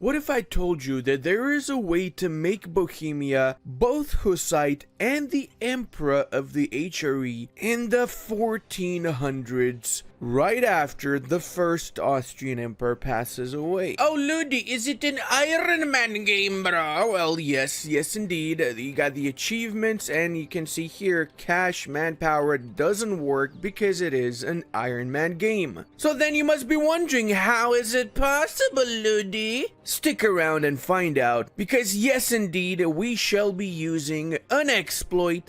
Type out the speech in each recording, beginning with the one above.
What if I told you that there is a way to make Bohemia both Hussite and the Emperor of the HRE in the 1400s? Right after the first Austrian emperor passes away. Oh, Ludi, is it an Iron Man game, bro? Well, yes indeed. You got the achievements, and you can see here, cash manpower doesn't work because it is an Iron Man game. So then you must be wondering, how is it possible, Ludi? Stick around and find out, because yes indeed, we shall be using an exploit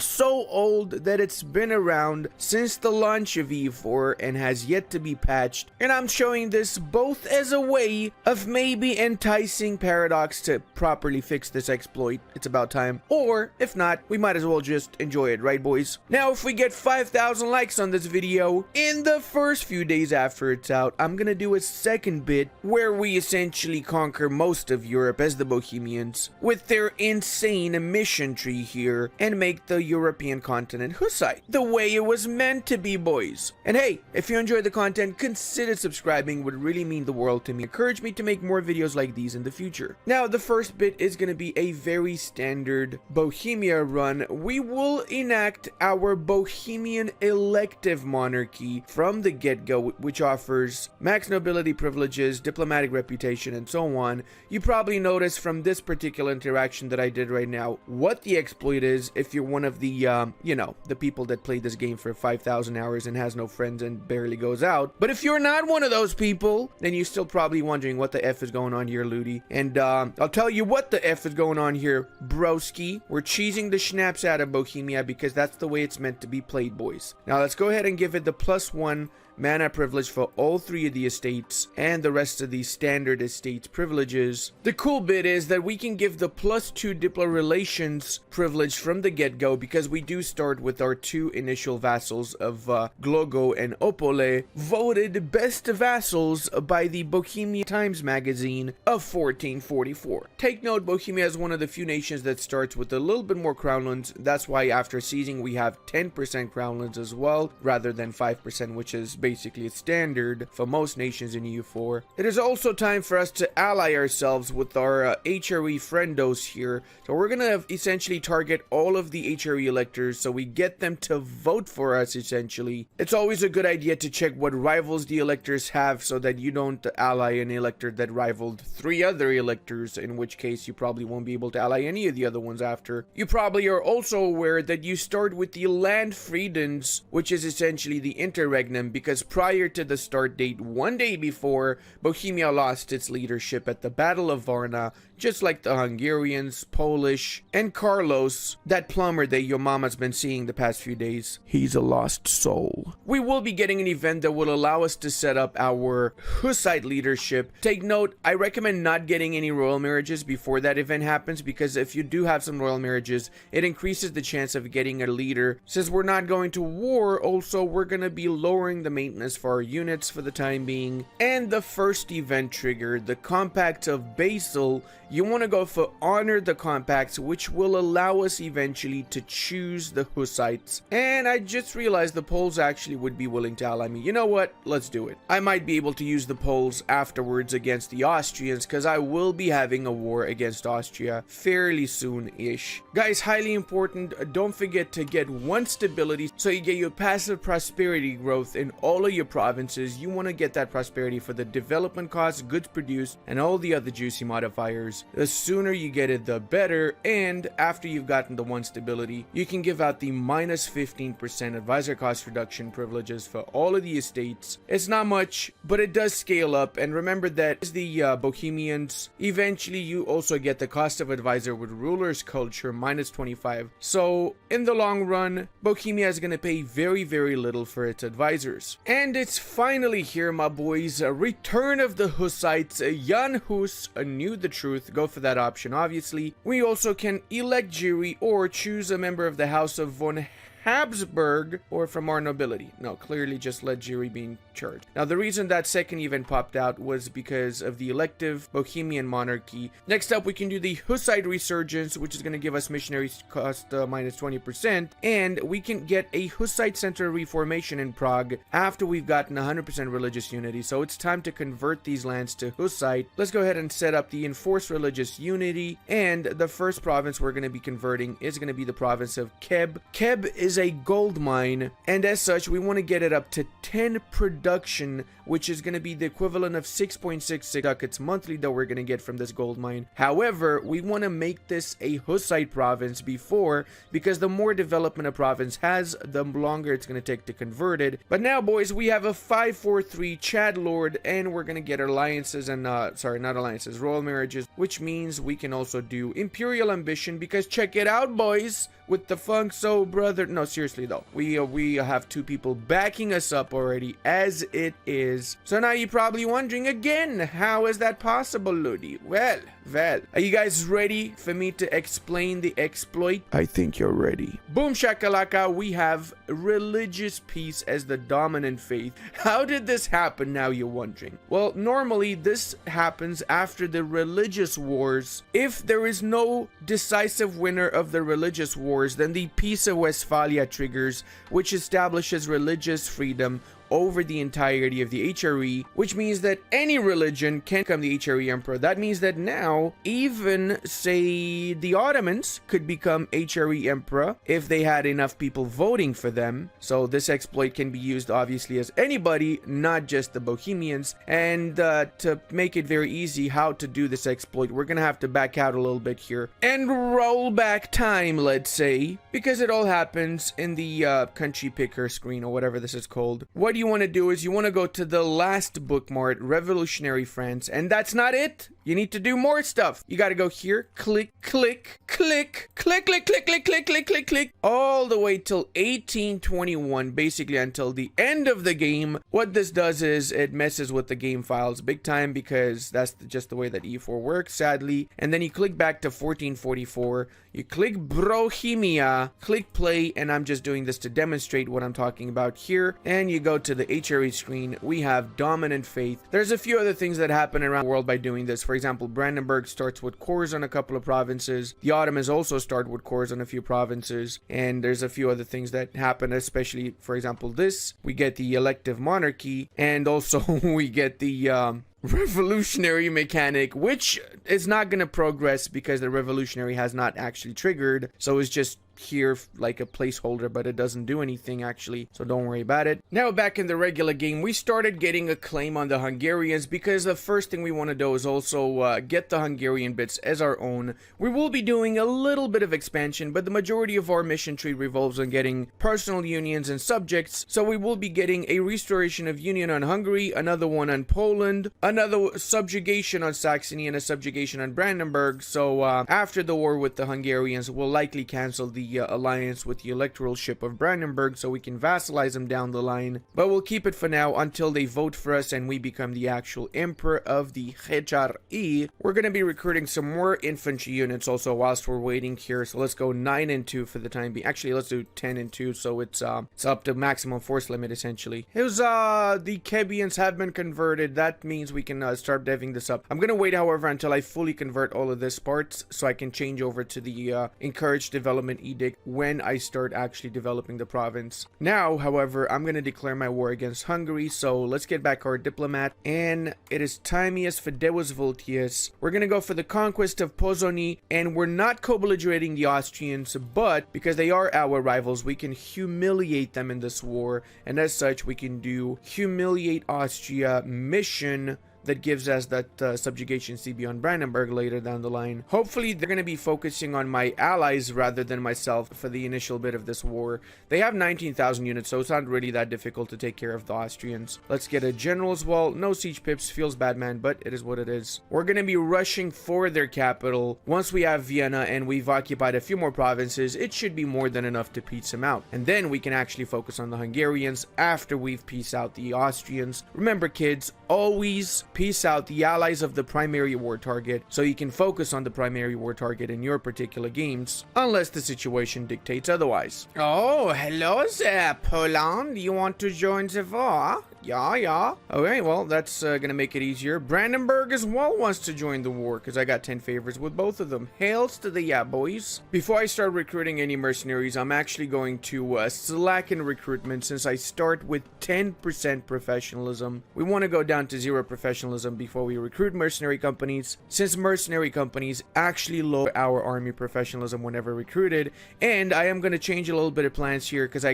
so old that it's been around since the launch of EU4 and has yet to be patched, and I'm showing this both as a way of maybe enticing Paradox to properly fix this exploit, it's about time, or if not, we might as well just enjoy it, right boys? Now if we get 5,000 likes on this video, in the first few days after it's out, I'm gonna do a second bit where we essentially conquer most of Europe as the Bohemians with their insane mission tree here and make the European continent Hussite, the way it was meant to be, boys. And hey, if you enjoyed the content, consider subscribing, would really mean the world to me. Encourage me to make more videos like these in the future. Now, the first bit is going to be a very standard Bohemia run. We will enact our Bohemian elective monarchy from the get-go, which offers max nobility privileges, diplomatic reputation, and so on. You probably noticed from this particular interaction that I did right now what the exploit is if you're one of the, you know, the people that played this game for 5,000 hours and has no friends and barely goes out. But if you're not one of those people, then you're still probably wondering what the F is going on here, Ludi. And I'll tell you what the F is going on here, broski. We're cheesing the schnapps out of Bohemia because that's the way it's meant to be played, boys. Now let's go ahead and give it the +1 mana privilege for all 3 of the estates and the rest of the standard estates privileges. The cool bit is that we can give the +2 Diplo relations privilege from the get-go because we do start with our 2 initial vassals of Glogo and Opole, voted best vassals by the Bohemia Times magazine of 1444. Take note, Bohemia is one of the few nations that starts with a little bit more crownlands. That's why after seizing we have 10% crownlands as well, rather than 5%, which is basically a standard for most nations in EU4. It is also time for us to ally ourselves with our HRE friendos here. So we're gonna essentially target all of the HRE electors so we get them to vote for us essentially. It's always a good idea to check what rivals the electors have so that you don't ally an elector that rivaled 3 other electors, in which case you probably won't be able to ally any of the other ones after. You probably are also aware that you start with the Land Freedens, which is essentially the interregnum, because prior to the start date, 1 day before, Bohemia lost its leadership at the Battle of Varna, just like the Hungarians, Polish, and Carlos, that plumber that your mama's been seeing the past few days. He's a lost soul. We will be getting an event that will allow us to set up our Hussite leadership. Take note, I recommend not getting any royal marriages before that event happens, because if you do have some royal marriages, it increases the chance of getting a leader. Since we're not going to war, also, we're going to be lowering the maintenance for our units for the time being. And the first event trigger, the Compact of Basel, you want to go for Honor the Compacts, which will allow us eventually to choose the Hussites. And I just realized the Poles actually would be willing to ally me. You know what? Let's do it. I might be able to use the Poles afterwards against the Austrians, because I will be having a war against Austria fairly soon-ish. Guys, highly important, don't forget to get 1 stability so you get your passive prosperity growth in all of your provinces. You want to get that prosperity for the development costs, goods produced, and all the other juicy modifiers. The sooner you get it, the better. And after you've gotten the 1 stability, you can give out the -15% advisor cost reduction privileges for all of the estates. It's not much, but it does scale up. And remember that as the Bohemians, eventually you also get the cost of advisor with ruler's culture -25. So in the long run, Bohemia is going to pay very, very little for its advisors. And it's finally here, my boys. A return of the Hussites. Jan Hus knew the truth. Go for that option, obviously. We also can elect jury or choose a member of the House of von Habsburg or from our nobility. No, clearly just let jury being chart. Now, the reason that second event popped out was because of the elective Bohemian monarchy. Next up, we can do the Hussite resurgence, which is going to give us missionary cost minus 20%, and we can get a Hussite center reformation in Prague after we've gotten 100% religious unity. So it's time to convert these lands to Hussite. Let's go ahead and set up the enforced religious unity, and the first province we're going to be converting is going to be the province of Keb. Keb is a gold mine, and as such, we want to get it up to 10 production, which is going to be the equivalent of 6.66 ducats monthly that we're going to get from this gold mine. However, we want to make this a Hussite province before, because the more development a province has, the longer it's going to take to convert it. But now, boys, we have a 543 Chad Lord, and we're going to get alliances and, sorry, not alliances, royal marriages, which means we can also do imperial ambition, because check it out, boys, with the Funk So brother. No, seriously though, we have two people backing us up already as it is. So now you're probably wondering again, how is that possible, Ludi? Well, are you guys ready for me to explain the exploit? I think you're ready. Boom shakalaka, we have religious peace as the dominant faith. How did this happen, now you're wondering? Well, normally this happens after the religious wars. If there is no decisive winner of the religious wars, then the Peace of Westphalia triggers, which establishes religious freedom over the entirety of the HRE, which means that any religion can become the HRE emperor. That means that now even, say, the Ottomans could become HRE emperor if they had enough people voting for them. So this exploit can be used obviously as anybody, not just the Bohemians. And to make it very easy how to do this exploit, we're gonna have to back out a little bit here and roll back time, let's say, because it all happens in the country picker screen, or whatever this is called. What you want to do is you want to go to the last bookmark, Revolutionary France, and that's not it. You need to do more stuff. You got to go here, click, click, click, click, click, click, click, click, click, click, click, all the way till 1821, basically until the end of the game. What this does is it messes with the game files big time, because that's just the way that EU4 works, sadly. And then you click back to 1444, you click Bohemia, click play, and I'm just doing this to demonstrate what I'm talking about here. And you go to the HRE screen, we have dominant faith. There's a few other things that happen around the world by doing this. For example, Brandenburg starts with cores on a couple of provinces. The Ottomans also start with cores on a few provinces. And there's a few other things that happen, especially, for example, this. We get the elective monarchy, and also we get the revolutionary mechanic, which is not going to progress because the revolutionary has not actually triggered. So it's just here like a placeholder, but it doesn't do anything actually, so don't worry about it. Now back in the regular game, we started getting a claim on the Hungarians, because the first thing we want to do is also get the Hungarian bits as our own. We will be doing a little bit of expansion, but the majority of our mission tree revolves on getting personal unions and subjects. So we will be getting a restoration of union on Hungary, another one on Poland, another subjugation on Saxony, and a subjugation on Brandenburg. So after the war with the Hungarians, we'll likely cancel the alliance with the electoralship of Brandenburg, so we can vassalize them down the line. But we'll keep it for now until they vote for us and we become the actual emperor of the HRE. We're going to be recruiting some more infantry units also whilst we're waiting here. So let's go 9 and 2 for the time being. Actually, let's do 10 and 2, so it's up to maximum force limit essentially. Here's the Kebians have been converted. That means we can start deving this up. I'm going to wait, however, until I fully convert all of this parts so I can change over to the encourage development edict when I start actually developing the province. Now, however, I'm going to declare my war against Hungary, so let's get back our diplomat, and it is Timius Fideus Voltius. We're going to go for the conquest of Pozoni, and we're not co-belligerating the Austrians, but because they are our rivals, we can humiliate them in this war, and as such, we can do humiliate Austria mission that gives us that subjugation CB on Brandenburg later down the line. Hopefully they're going to be focusing on my allies rather than myself for the initial bit of this war. They have 19,000 units, so it's not really that difficult to take care of the Austrians. Let's get a general as well. No siege pips, feels bad, man, but it is what it is. We're going to be rushing for their capital. Once we have Vienna and we've occupied a few more provinces, it should be more than enough to peace them out. And then we can actually focus on the Hungarians after we've peace out the Austrians. Remember, kids, always peace out the allies of the primary war target, so you can focus on the primary war target in your particular games, unless the situation dictates otherwise. Oh, hello there, Poland. You want to join the war? Yeah. Okay, well, that's gonna make it easier. Brandenburg as well wants to join the war, because I got 10 favors with both of them. Hails to the yeah, boys. Before I start recruiting any mercenaries, I'm actually going to slacken recruitment since I start with 10% professionalism. We want to go down to 0 professionalism before we recruit mercenary companies, since mercenary companies actually lower our army professionalism whenever recruited. And I am going to change a little bit of plans here, because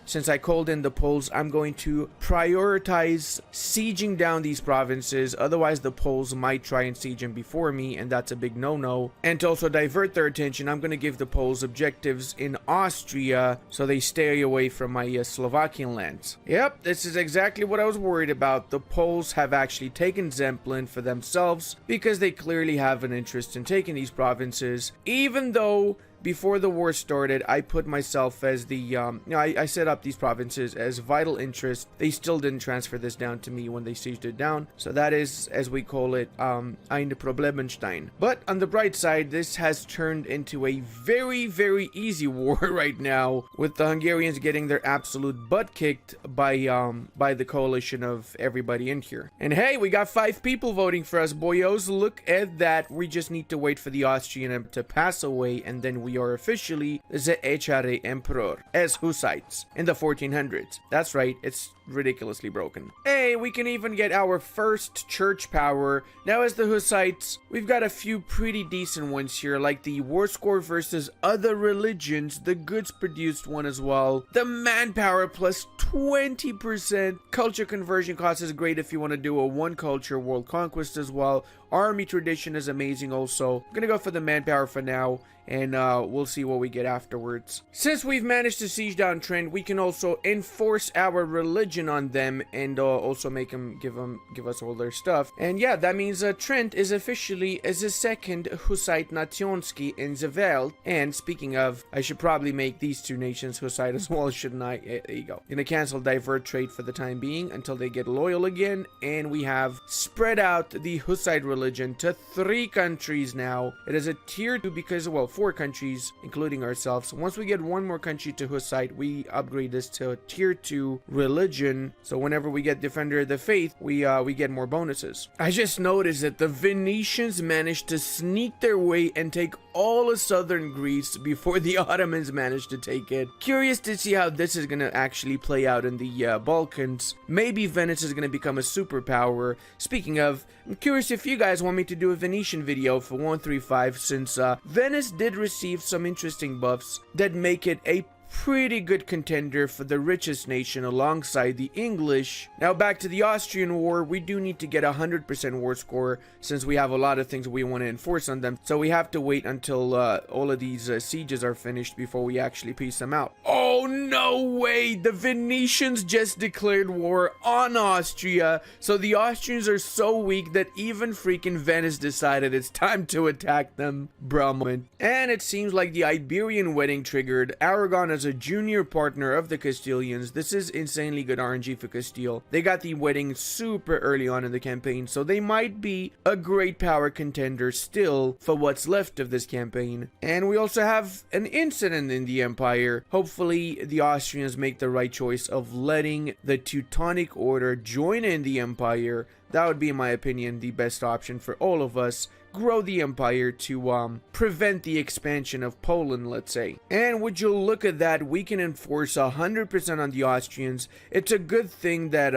since I called in the Poles, I'm going to prioritize sieging down these provinces. Otherwise, the Poles might try and siege them before me, and that's a big no-no. And to also divert their attention, I'm going to give the Poles objectives in Austria so they stay away from my Slovakian lands. Yep, this is exactly what I was worried about. The Poles have actually taken Zemplin for themselves because they clearly have an interest in taking these provinces, even though before the war started, I put myself as the, I set up these provinces as vital interest. They still didn't transfer this down to me when they sieged it down. So that is, as we call it, eine Problemenstein. But on the bright side, this has turned into a very, very easy war right now, with the Hungarians getting their absolute butt kicked by the coalition of everybody in here. And hey, we got 5 people voting for us, boyos. Look at that. We just need to wait for the Austrian to pass away, and then we are officially the HRA Emperor as Hussites in the 1400s. That's right, it's ridiculously broken. Hey, we can even get our first church power. Now as the Hussites, we've got a few pretty decent ones here, like the war score versus other religions, the goods produced one as well, the manpower plus 20%, culture conversion cost is great if you want to do a 1 culture world conquest as well, army tradition is amazing also. I'm gonna go for the manpower for now, and we'll see what we get afterwards. Since we've managed to siege down Trent, we can also enforce our religion on them, and also make them give us all their stuff. And yeah, that means Trent is officially the second Hussite Nationski in the world. And speaking of, I should probably make these 2 nations Hussite as well, shouldn't I? There you go. Gonna cancel divert trade for the time being until they get loyal again, and we have spread out the Hussite religion to 3 countries now. It is a tier 2 because, well, 4 countries, including ourselves. Once we get 1 more country to Hussite, we upgrade this to a tier 2 religion. So whenever we get Defender of the Faith, we get more bonuses. I just noticed that the Venetians managed to sneak their way and take all of southern Greece before the Ottomans managed to take it. Curious to see how this is going to actually play out in the Balkans. Maybe Venice is going to become a superpower. Speaking of, I'm curious if you guys want me to do a Venetian video for 135, since Venice did receive some interesting buffs that make it a pretty good contender for the richest nation alongside the English. Now back to the Austrian war, we do need to get 100% war score since we have a lot of things we want to enforce on them. So we have to wait until all of these sieges are finished before we actually peace them out. Oh no way! The Venetians just declared war on Austria. So the Austrians are so weak that even freaking Venice decided it's time to attack them. Bruh. And it seems like the Iberian wedding triggered. Aragon as a junior partner of the Castilians. This is insanely good RNG for Castile. They got the wedding super early on in the campaign, so they might be a great power contender still for what's left of this campaign. And we also have an incident in the Empire. Hopefully the Austrians make the right choice of letting the Teutonic Order join in the Empire. That would be, in my opinion, the best option for all of us. Grow the empire to prevent the expansion of Poland, let's say. And would you look at that, we can enforce 100% on the Austrians. It's a good thing that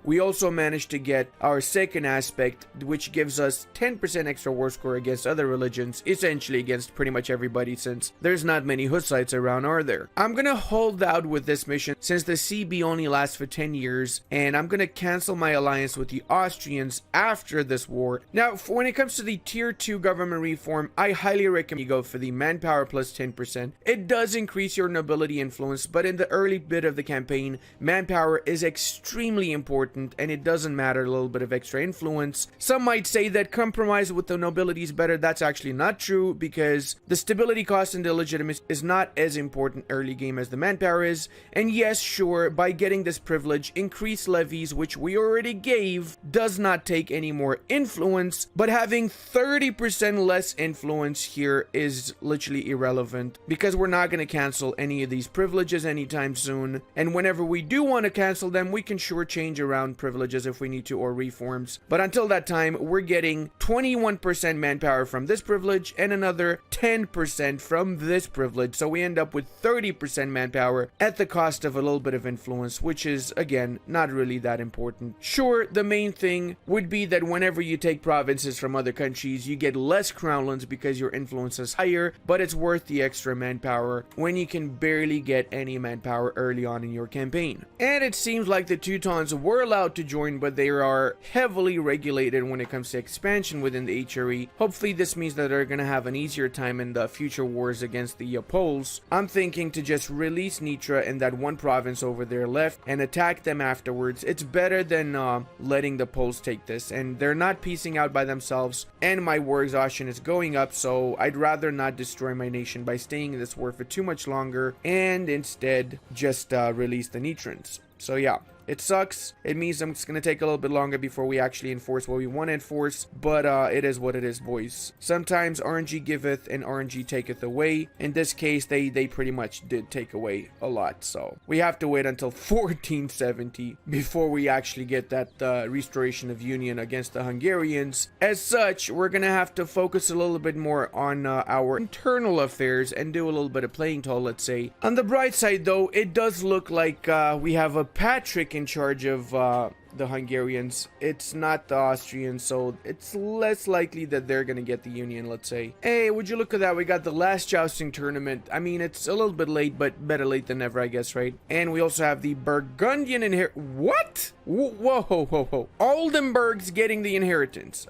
we also managed to get our second aspect, which gives us 10% extra war score against other religions, essentially against pretty much everybody, since there's not many Hussites around, are there? I'm gonna hold out with this mission since the CB only lasts for 10 years, and I'm gonna cancel my alliance with the Austrians after this war. Now, when it comes to the tier 2 government reform, I highly recommend you go for the manpower plus 10%. It does increase your nobility influence, but in the early bit of the campaign, manpower is extremely important, and it doesn't matter a little bit of extra influence. Some might say that compromise with the nobility is better. That's actually not true, because the stability cost and the legitimacy is not as important early game as the manpower is. And yes, sure, by getting this privilege, increased levies, which we already gave, does not take any more influence, but having 30% less influence here is literally irrelevant because we're not going to cancel any of these privileges anytime soon. And whenever we do want to cancel them, we can sure change around privileges if we need to, or reforms. But until that time, we're getting 21% manpower from this privilege and another 10% from this privilege. So we end up with 30% manpower at the cost of a little bit of influence, which is, again, not really that important. Sure, the main thing would be that whenever you take provinces from other countries, you get less crownlands because your influence is higher, but it's worth the extra manpower when you can barely get any manpower early on in your campaign. And it seems like the Teutons were allowed to join, but they are heavily regulated when it comes to expansion within the HRE. Hopefully this means that they're going to have an easier time in the future wars against the Poles. I'm thinking to just release Nitra and that one province over there left and attack them afterwards. It's better than letting the Poles take this, and they're not piecing out by themselves, and my war exhaustion is going up, so I'd rather not destroy my nation by staying in this war for too much longer and instead just release the Nitrans. So yeah, it sucks. It means it's going to take a little bit longer before we actually enforce what we want to enforce, but it is what it is, boys. Sometimes RNG giveth and RNG taketh away. In this case, they pretty much did take away a lot, so we have to wait until 1470 before we actually get that restoration of union against the Hungarians. As such, we're going to have to focus a little bit more on our internal affairs and do a little bit of playing tall, let's say. On the bright side, though, it does look like we have a Patrick in charge of the Hungarians. It's not the Austrians, so it's less likely that they're gonna get the union, let's say. Hey, would you look at that? We got the last jousting tournament. I mean, it's a little bit late, but better late than never, I guess, right? And we also have the Burgundian What? Whoa, whoa, whoa, whoa. Oldenburg's getting the inheritance.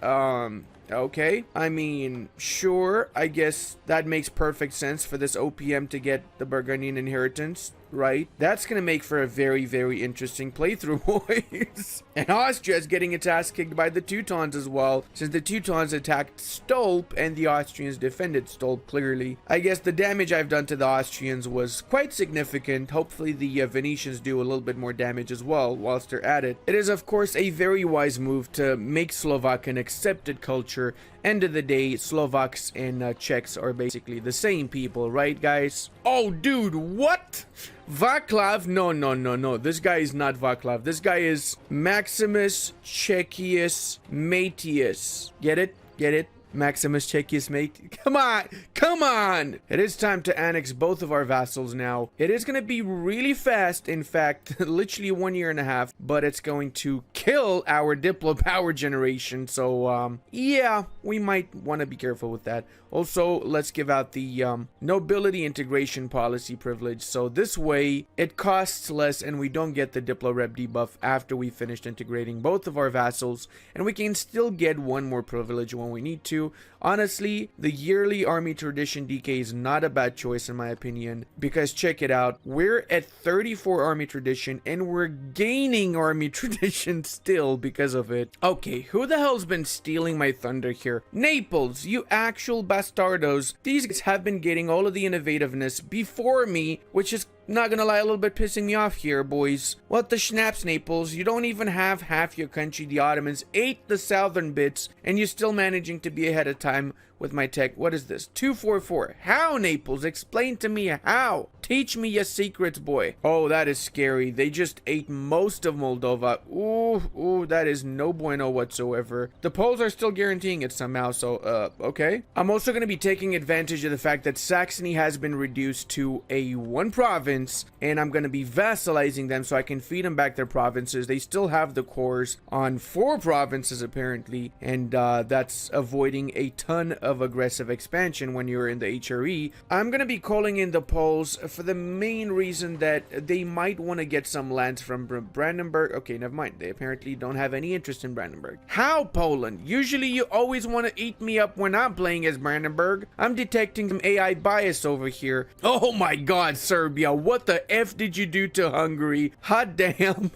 Okay, I mean, sure, I guess that makes perfect sense for this OPM to get the Burgundian inheritance, right? That's gonna make for a very, very interesting playthrough, boys. And Austria's getting its ass kicked by the Teutons as well, since the Teutons attacked Stolp and the Austrians defended Stolp clearly. I guess the damage I've done to the Austrians was quite significant. Hopefully the Venetians do a little bit more damage as well whilst they're at it. It is, of course, a very wise move to make Slovak an accepted culture. End of the day, Slovaks and Czechs are basically the same people, right, guys? Oh, dude, what? Vaclav? No. This guy is not Vaclav. This guy is Maximus Czechius Matius. Get it? Get it? Maximus Czechius mate. Come on! It is time to annex both of our vassals now. It is going to be really fast, in fact, literally 1.5 years, but it's going to kill our Diplo power generation, so, yeah, we might want to be careful with that. Also, let's give out the nobility integration policy privilege, so this way it costs less and we don't get the Diplo rep debuff after we finished integrating both of our vassals, and we can still get one more privilege when we need to. Honestly, the yearly army tradition DK is not a bad choice in my opinion, because check it out, we're at 34 army tradition and we're gaining army tradition still because of it. Okay, who the hell's been stealing my thunder here? Naples, you actual bastardos. These guys have been getting all of the innovativeness before me, which is, not gonna lie, a little bit pissing me off here, boys. What the schnapps, Naples? You don't even have half your country. The Ottomans ate the southern bits, and you're still managing to be ahead of time with my tech. What is this? 244. How, Naples? Explain to me how. Teach me your secrets, boy. Oh, that is scary. They just ate most of Moldova. Ooh, that is no bueno whatsoever. The Poles are still guaranteeing it somehow, so, okay. I'm also going to be taking advantage of the fact that Saxony has been reduced to a one province, and I'm going to be vassalizing them so I can feed them back their provinces. They still have the cores on 4 provinces, apparently, and, that's avoiding a ton of aggressive expansion when you're in the HRE. I'm going to be calling in the Poles for the main reason that they might want to get some lands from Brandenburg. Okay, never mind. They apparently don't have any interest in Brandenburg. How, Poland? Usually you always want to eat me up when I'm playing as Brandenburg. I'm detecting some AI bias over here. Oh my god, Serbia. what the F did you do to Hungary? Hot damn.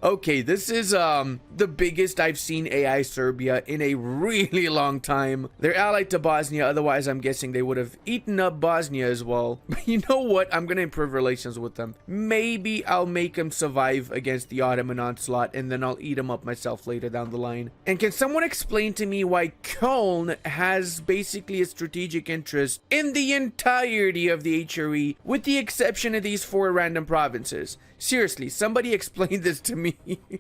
Okay, this is the biggest I've seen AI Serbia in a really long time. They're allied to Bosnia, otherwise I'm guessing they would have eaten up Bosnia as well. But you know what? I'm gonna improve relations with them. Maybe I'll make them survive against the Ottoman onslaught, and then I'll eat them up myself later down the line. And can someone explain to me why Köln has basically a strategic interest in the entirety of the HRE, with the exception of these 4 random provinces? Seriously, somebody explain this to me.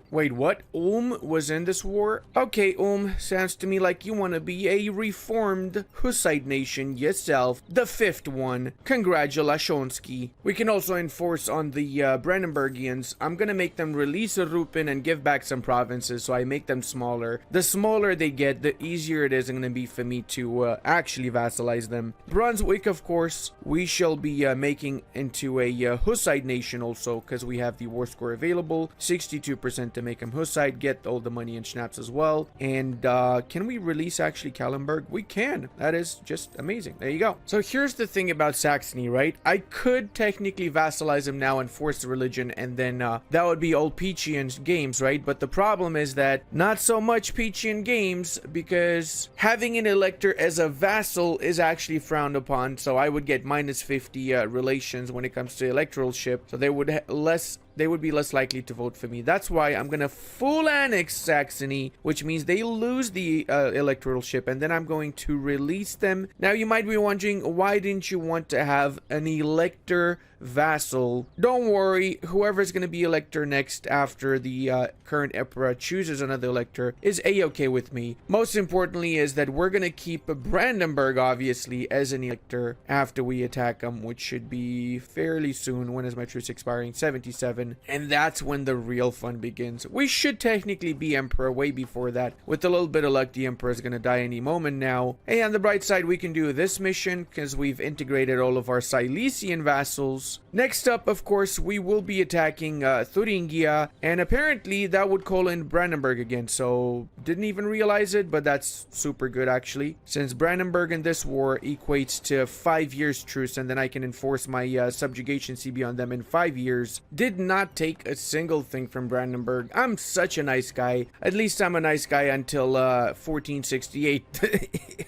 Wait, what? Was in this war? Okay, sounds to me like you want to be a reformed Hussite nation yourself. The 5th one. Congratulations. We can also enforce on the Brandenburgians. I'm gonna make them release Rupen and give back some provinces, so I make them smaller. The smaller they get, the easier it is gonna be for me to actually vassalize them. Brunswick, of course, we shall be making into a Hussite nation also, because we have the war score available. 62% to make them Hussite, get all the money and schnapps as well. And can we release actually Kallenberg? We can. That is just amazing. There you go. So here's the thing about Saxony, right? I could technically vassalize them now and force the religion, and then that would be all peachy and games, right? But the problem is that not so much peachy and games, because having an elector as a vassal is actually frowned upon. So I would get minus 50 relations when it comes to electoralship. So they would be less likely to vote for me. That's why I'm gonna full annex Saxony, which means they lose the electoralship, and then I'm going to release them. Now you might be wondering, why didn't you want to have an elector vassal? Don't worry, whoever's going to be elector next after the current emperor chooses another elector is a-okay with me. Most importantly is that we're going to keep Brandenburg obviously as an elector after we attack them, which should be fairly soon. When is my truce expiring? 77. And that's when the real fun begins. We should technically be emperor way before that. With a little bit of luck, the emperor is going to die any moment now. Hey, on the bright side, we can do this mission because we've integrated all of our Silesian vassals. Next up, of course, we will be attacking Thuringia, and apparently that would call in Brandenburg again, so didn't even realize it, but that's super good actually, since Brandenburg in this war equates to 5 years truce, and then I can enforce my subjugation CB on them in 5 years. Did not take a single thing from Brandenburg. I'm such a nice guy. At least I'm a nice guy until 1468.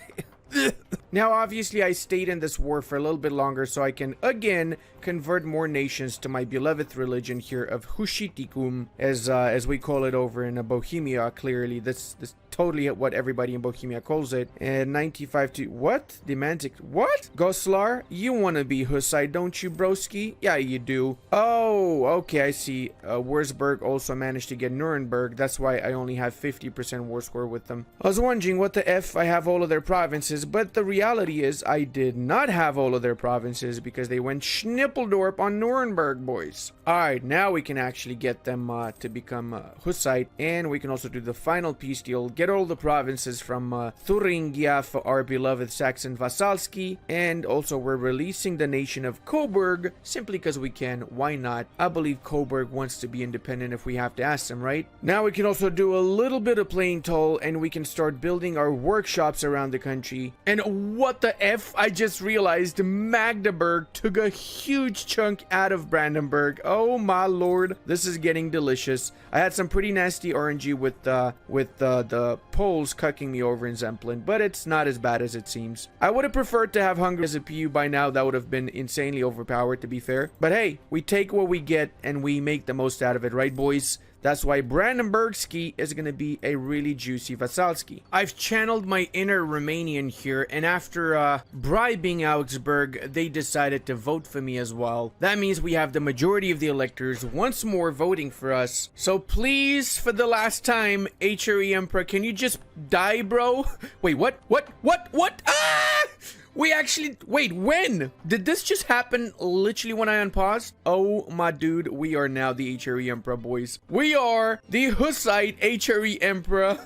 Now, obviously, I stayed in this war for a little bit longer so I can, again, convert more nations to my beloved religion here of Hushiticum, as we call it over in Bohemia, clearly. This totally what everybody in Bohemia calls it. And 95 to... What? Demantic... What? Goslar? You want to be Hussite, don't you, broski? Yeah, you do. Oh, okay, I see. Wurzburg also managed to get Nuremberg. That's why I only have 50% war score with them. I was wondering what the F, I have all of their provinces, but the reality is I did not have all of their provinces because they went Schnippeldorp on Nuremberg, boys. Alright, now we can actually get them to become Hussite, and we can also do the final peace deal, get all the provinces from Thuringia for our beloved Saxon Vasalski, and also we're releasing the nation of Coburg, simply because we can. Why not? I believe Coburg wants to be independent if we have to ask them, right? Now we can also do a little bit of playing toll, and we can start building our workshops around the country. And what the F? I just realized Magdeburg took a huge chunk out of Brandenburg. Oh my lord, this is getting delicious. I had some pretty nasty RNG with the Poles cucking me over in Zemplin, but it's not as bad as it seems. I would have preferred to have Hungary as a PU by now. That would have been insanely overpowered, to be fair. But hey, we take what we get and we make the most out of it, right, boys? That's why Brandenburgski is going to be a really juicy Vasalski. I've channeled my inner Romanian here, and after bribing Augsburg, they decided to vote for me as well. That means we have the majority of the electors once more voting for us. So please, for the last time, HRE Emperor, can you just die, bro? Wait, what? What? Ah! We actually... Wait, when? Did this just happen literally when I unpaused? Oh, my dude, we are now the HRE Emperor, boys. We are the Hussite HRE Emperor.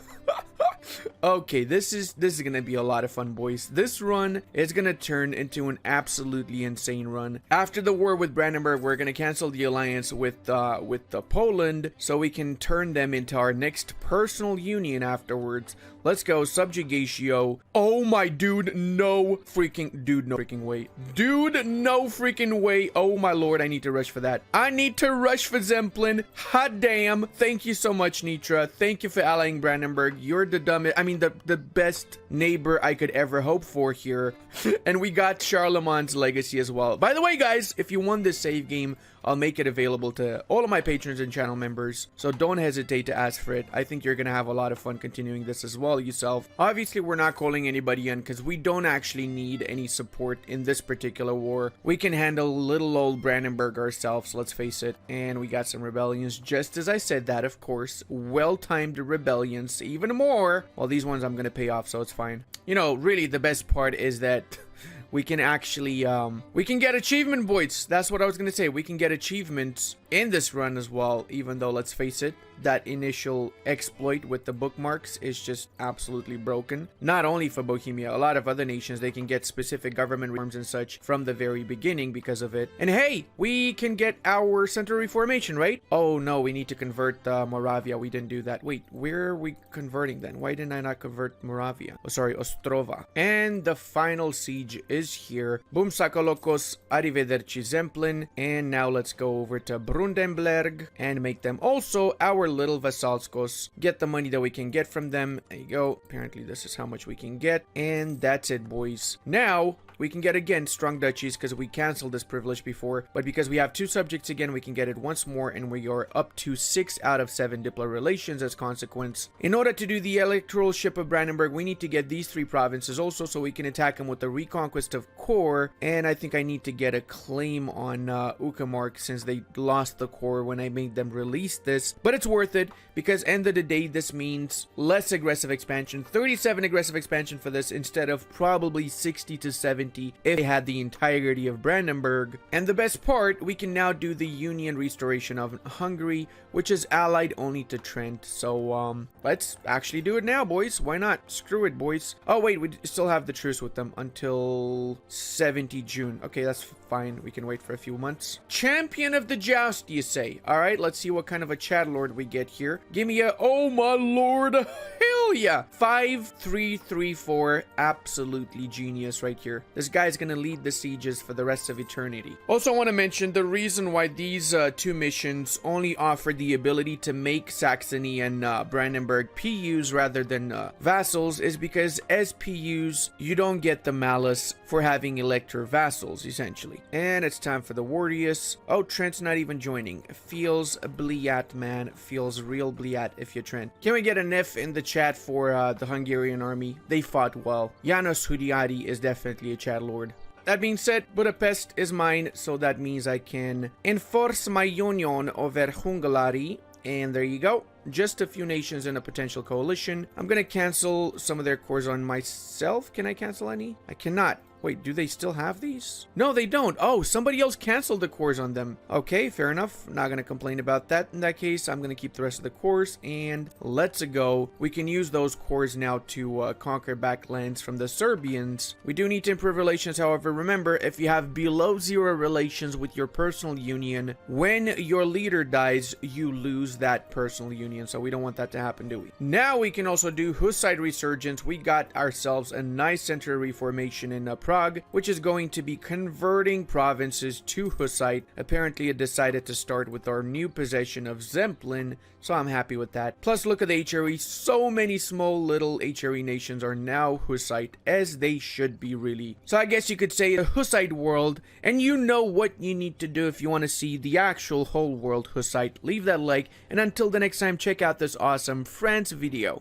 Okay, this is gonna be a lot of fun, boys. This run is gonna turn into an absolutely insane run. After the war with Brandenburg, we're gonna cancel the alliance with Poland so we can turn them into our next personal union afterwards. Let's go. Subjugatio. Oh my dude, no freaking way. Dude, no freaking way. Oh my lord, I need to rush for that. I need to rush for Zemplin. Hot damn. Thank you so much, Nitra. Thank you for allying Brandenburg. You're the dumbest, I mean the best neighbor I could ever hope for here. And we got Charlemagne's legacy as well. By the way, guys, if you won this save game, I'll make it available to all of my patrons and channel members, so don't hesitate to ask for it. I think you're gonna have a lot of fun continuing this as well yourself. Obviously, we're not calling anybody in because we don't actually need any support in this particular war. We can handle little old Brandenburg ourselves, let's face it. And we got some rebellions, just as I said that, of course. Well-timed rebellions, even more. Well, these ones I'm gonna pay off, so it's fine. You know, really, the best part is that we can actually, we can get achievement points. That's what I was gonna say. We can get achievements in this run as well, even though, let's face it, that initial exploit with the bookmarks is just absolutely broken. Not only for Bohemia, a lot of other nations, they can get specific government reforms and such from the very beginning because of it. And hey, we can get our Central Reformation, right? Oh no, we need to convert Moravia. We didn't do that. Wait, where are we converting then? Why didn't I not convert Moravia? Oh, sorry, Ostrova. And the final siege is here. Boom Sakolokos, Arrivederci Zemplin. And now let's go over to Brundenberg and make them also our little Vasalskos. Get the money that we can get from them. There you go. Apparently this is how much we can get. And that's it, boys. Now we can get again strong duchies because we canceled this privilege before, but because we have 2 subjects again, we can get it once more, and we are up to 6 out of 7 diplomatic relations as consequence. In order to do the electoralship of Brandenburg, we need to get these 3 provinces also, so we can attack them with the reconquest of Core. And I think I need to get a claim on Uckermark since they lost the Core when I made them release this, but it's worth it because end of the day this means less aggressive expansion, 37 aggressive expansion for this instead of probably 60 to 70 if they had the entirety of Brandenburg. And the best part, we can now do the Union restoration of Hungary, which is allied only to Trent. So let's actually do it now, boys. Why not? Screw it, boys. Oh wait, we still have the truce with them until 70 June. Okay, that's fine. We can wait for a few months. Champion of the joust, you say? All right, let's see what kind of a Chad Lord we get here. Give me a, oh my lord, hell yeah. 5-3-3-4, absolutely genius right here. This guy's gonna lead the sieges for the rest of eternity. Also want to mention the reason why these 2 missions only offer the ability to make Saxony and Brandenburg PUs rather than vassals is because as PUs, you don't get the malus for having elector vassals, essentially. And it's time for the Wardius. Oh, Trent's not even joining. Feels bliat, man. Feels real bliat if you're Trent. Can we get an F in the chat for the Hungarian army? They fought well. János Hunyadi is definitely a Chad Lord. That being said, Budapest is mine, so that means I can enforce my union over Hungary. And there you go. Just a few nations in a potential coalition. I'm gonna cancel some of their cores on myself. Can I cancel any? I cannot. Wait, do they still have these? No, they don't. Oh, somebody else canceled the cores on them. Okay, fair enough. Not gonna complain about that. In that case, I'm gonna keep the rest of the cores, and let's go. We can use those cores now to conquer back lands from the Serbians. We do need to improve relations, however. Remember, if you have below 0 relations with your personal union, when your leader dies, you lose that personal union, so we don't want that to happen, do we? Now we can also do Hussite resurgence. We got ourselves a nice central reformation in Prague, which is going to be converting provinces to Hussite. Apparently it decided to start with our new possession of Zemplin, so I'm happy with that. Plus, look at the HRE. So many small little HRE nations are now Hussite, as they should be, really. So I guess you could say a Hussite world, and you know what you need to do if you want to see the actual whole world Hussite. Leave that like, and until the next time, check out this awesome France video.